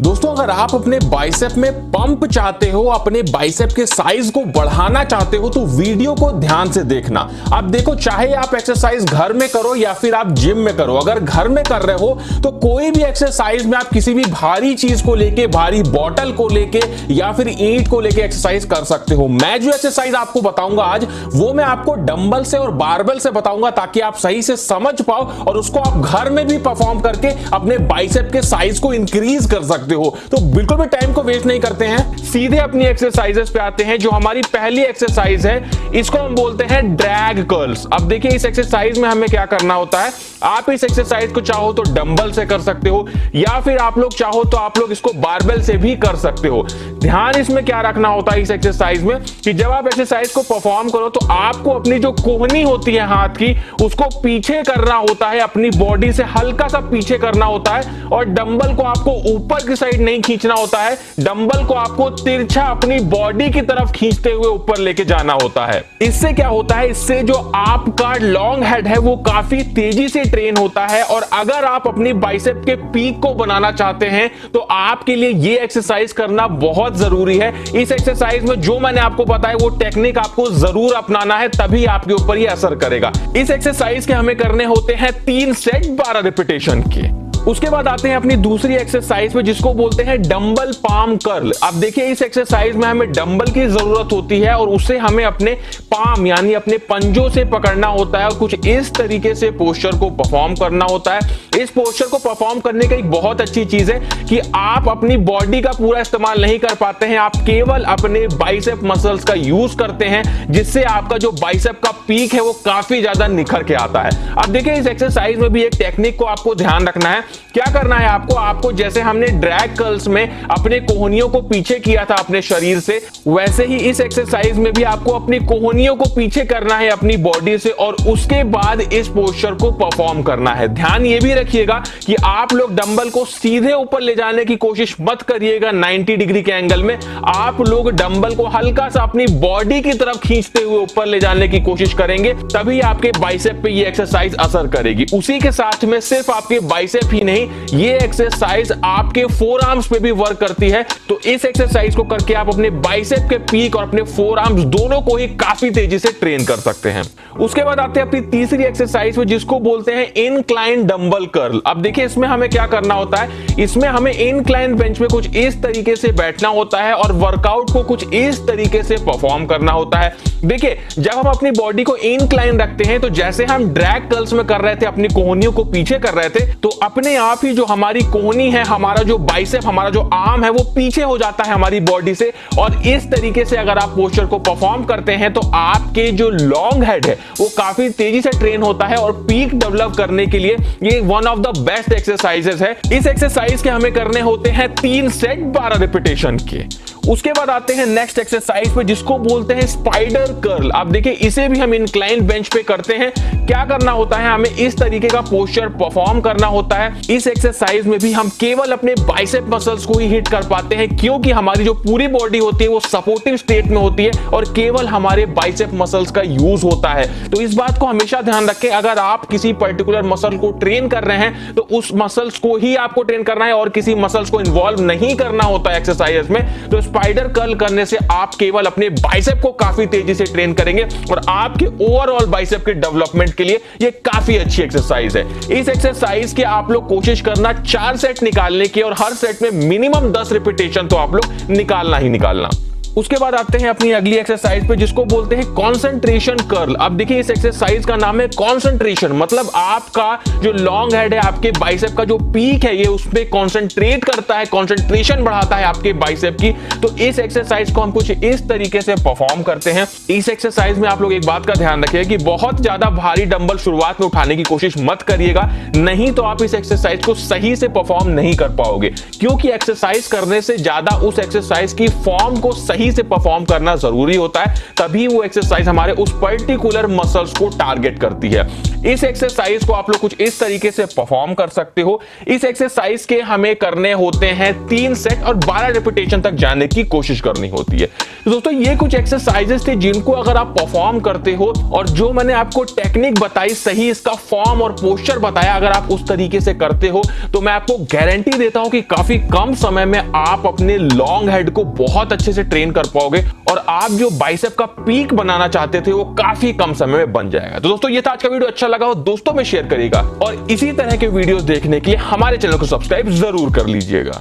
दोस्तों अगर आप अपने बाइसेप में पंप चाहते हो, अपने बाइसेप के साइज को बढ़ाना चाहते हो तो वीडियो को ध्यान से देखना। अब देखो, चाहे आप एक्सरसाइज घर में करो या फिर आप जिम में करो, अगर घर में कर रहे हो तो कोई भी एक्सरसाइज में आप किसी भी भारी चीज को लेके, भारी बॉटल को लेके या फिर ईंट को लेके एक्सरसाइज कर सकते हो। मैं जो एक्सरसाइज आपको बताऊंगा आज, वो मैं आपको डंबल से और बारबेल से बताऊंगा ताकि आप सही से समझ पाओ और उसको आप घर में भी परफॉर्म करके अपने बाइसेप के साइज को इंक्रीज कर सकते हो। तो बिल्कुल भी टाइम को वेस्ट नहीं करते हैं, सीधे अपनी एक्सरसाइजेस पे आते हैं। जो हमारी पहली एक्सरसाइज है, इसको हम बोलते हैं ड्रैग कर्ल्स। अब देखिए, इस एक्सरसाइज में हमें क्या करना होता है। आप इस एक्सरसाइज को चाहो तो डंबल से कर सकते हो या फिर आप लोग चाहो तो आप लोग इसको बारबेल से भी कर सकते हो। ध्यान इसमें क्या रखना होता है इस एक्सरसाइज में कि जब आप एक्सरसाइज को परफॉर्म करो तो आपको अपनी जो कोहनी होती है हाथ की, उसको पीछे करना होता है, अपनी बॉडी से हल्का सा पीछे करना होता है और डंबल को आपको ऊपर की साइड नहीं खींचना होता है। डंबल को आपको तिरछा अपनी बॉडी की तरफ खींचते हुए ऊपर लेके जाना होता है। इससे क्या होता है, इससे जो आपका लॉन्ग हेड है वो काफी तेजी से ट्रेन होता है। और अगर आप अपनी बाइसेप के पीक को बनाना चाहते हैं तो आपके लिए ये एक्सरसाइज करना बहुत जरूरी है। इस एक्सरसाइज में जो मैंने आपको बताया वो टेक्निक आपको जरूर अपनाना है, तभी आपके ऊपर ये असर करेगा। इस एक्सरसाइज के हमें करने होते हैं 3 सेट 12 रिपीटेशन के। उसके बाद आते हैं अपनी दूसरी एक्सरसाइज में, जिसको बोलते हैं डंबल पाम कर्ल। अब देखिए, इस एक्सरसाइज में हमें डंबल की जरूरत होती है और उसे हमें अपने पाम यानी अपने पंजों से पकड़ना होता है और कुछ इस तरीके से पोस्चर को परफॉर्म करना होता है। इस पोस्चर को परफॉर्म करने का एक बहुत अच्छी चीज है कि आप अपनी बॉडी का पूरा इस्तेमाल नहीं कर पाते हैं, आप केवल अपने बाइसेप मसल्स का यूज करते हैं, जिससे आपका जो बाइसेप का पीक है वो काफी ज्यादा निखर के आता है। अब देखिए, इस एक्सरसाइज में भी एक टेक्निक को आपको ध्यान रखना है। क्या करना है आपको जैसे हमने ड्रैग कर्ल्स में अपने कोहनियों को पीछे किया था अपने शरीर से, वैसे ही इस एक्सरसाइज में भी आपको अपनी कोहनियों को पीछे करना है अपनी बॉडी से और उसके बाद इस पोस्चर को परफॉर्म करना है। ध्यान ये भी रखिएगा कि आप लोग डंबल को सीधे ऊपर ले जाने की कोशिश मत करिएगा 90 डिग्री के एंगल में। आप लोग डंबल को हल्का सा अपनी बॉडी की तरफ खींचते हुए ऊपर ले जाने की कोशिश करेंगे, तभी आपके बाइसेप पे ये एक्सरसाइज असर करेगी। उसी के साथ में सिर्फ आपके बाइसेप ही नहीं, ये एक्सरसाइज आपके फोर आर्म्स पे भी वर्क करती है। तो इस एक्सरसाइज को करके आप अपने बाइसेप के पीक और अपने फोर आर्म्स दोनों को ही काफी तेजी से ट्रेन कर सकते हैं। उसके बाद आते हैं अपनी तीसरी एक्सरसाइज में, जिसको बोलते हैं इनक्लाइन डंबल कर्ल। अब देखिए, इसमें हमें क्या करना होता है, इसमें हमें इनक्लाइन बेंच में कुछ इस तरीके से बैठना होता है और वर्कआउट को कुछ इस तरीके से परफॉर्म करना होता है। देखिए, जब हम अपनी बॉडी को इनक्लाइन रखते हैं तो जैसे हम ड्रैग कर्ल्स में कर रहे थे, अपनी कोहनियों को पीछे कर रहे थे, तो अपने आप ही जो हमारी कोहनी है, हमारा जो बाइसेप, हमारा जो आर्म है, वो पीछे हो जाता है हमारी बॉडी से। और इस तरीके से अगर आप पोस्चर को परफॉर्म करते हैं तो आपके जो लॉन्ग हेड है वो काफी तेजी से ट्रेन होता है और पीक डेवलप करने के लिए ये one of the best exercises है। इस एक्सरसाइज के हमें करने होते हैं 3 सेट 12 रिपीटेशन के। उसके बाद आते हैं नेक्स्ट एक्सरसाइज पे, जिसको बोलते हैं स्पाइडर कर्ल। अब देखिए, इसे भी हम इंक्लाइन बेंच पे करते हैं। क्या करना होता है, हमें इस तरीके का पोस्चर परफॉर्म करना होता है। इस एक्सरसाइज में भी हम केवल अपने बाइसेप मसल्स को ही हिट कर पाते हैं, क्योंकि हमारी जो पूरी बॉडी होती है वो सपोर्टिव स्टेट में होती है और केवल हमारे बाइसेप मसल्स का यूज होता है। तो इस बात को हमेशा ध्यान रखें, अगर आप किसी पर्टिकुलर मसल को ट्रेन कर रहे हैं तो उस मसल्स को ही आपको ट्रेन करना है और किसी मसल्स को इन्वॉल्व नहीं करना होता है एक्सरसाइज में। तो स्पाइडर कर्ल करने से आप केवल अपने बाइसेप को काफी तेजी से ट्रेन करेंगे और आपके ओवरऑल बाइसेप के डेवलपमेंट के लिए ये काफी अच्छी एक्सरसाइज है। इस एक्सरसाइज के आप लोग कोशिश करना 4 सेट निकालने की और हर सेट में मिनिमम 10 रिपीटेशन तो आप लोग निकालना ही निकालना। उसके बाद आते हैं अपनी अगली एक्सरसाइज पे, जिसको बोलते हैं कंसंट्रेशन कर्ल। अब देखिए, इस एक्सरसाइज का नाम है कंसंट्रेशन, मतलब आपका जो लॉन्ग हेड है, आपके बाइसेप का जो पीक है, ये उसपे कंसंट्रेट करता है, कंसंट्रेशन बढ़ाता है आपके बाइसेप की। तो इस एक्सरसाइज को हम कुछ इस तरीके से परफॉर्म करते हैं। इस एक्सरसाइज में आप लोग एक बात का ध्यान रखिए कि बहुत ज्यादा भारी डंबल शुरुआत में उठाने की कोशिश मत करिएगा, नहीं तो आप इस एक्सरसाइज को सही से परफॉर्म नहीं कर पाओगे, क्योंकि एक्सरसाइज करने से ज्यादा उस एक्सरसाइज की फॉर्म को सही सही से परफॉर्म करना जरूरी होता है, तभी वो एक्सरसाइज हमारे उस पर्टिकुलर मसल्स को टारगेट करती है। इस एक्सरसाइज को आप लोग कुछ इस तरीके से परफॉर्म कर सकते हो। इस एक्सरसाइज के हमें करने होते हैं 3 सेट और 12 रिपीटेशन तक जाने की कोशिश करनी होती है। तो दोस्तों ये कुछ एक्सरसाइजेस थे जिनको अगर आप परफॉर्म करते हो और जो मैंने आपको टेक्निक बताई, सही इसका फॉर्म और पोस्चर बताया, अगर आप उस तरीके से करते हो तो मैं आपको गारंटी देता हूं कि काफी कम समय में आप अपने लॉन्ग हेड को बहुत अच्छे से ट्रेन कर पाओगे और आप जो बाइसेप का पीक बनाना चाहते थे वो काफी कम समय में बन जाएगा। तो दोस्तों ये था आज का वीडियो, अच्छा लगा हो दोस्तों में शेयर करिएगा और इसी तरह के वीडियोस देखने के लिए हमारे चैनल को सब्सक्राइब जरूर कर लीजिएगा।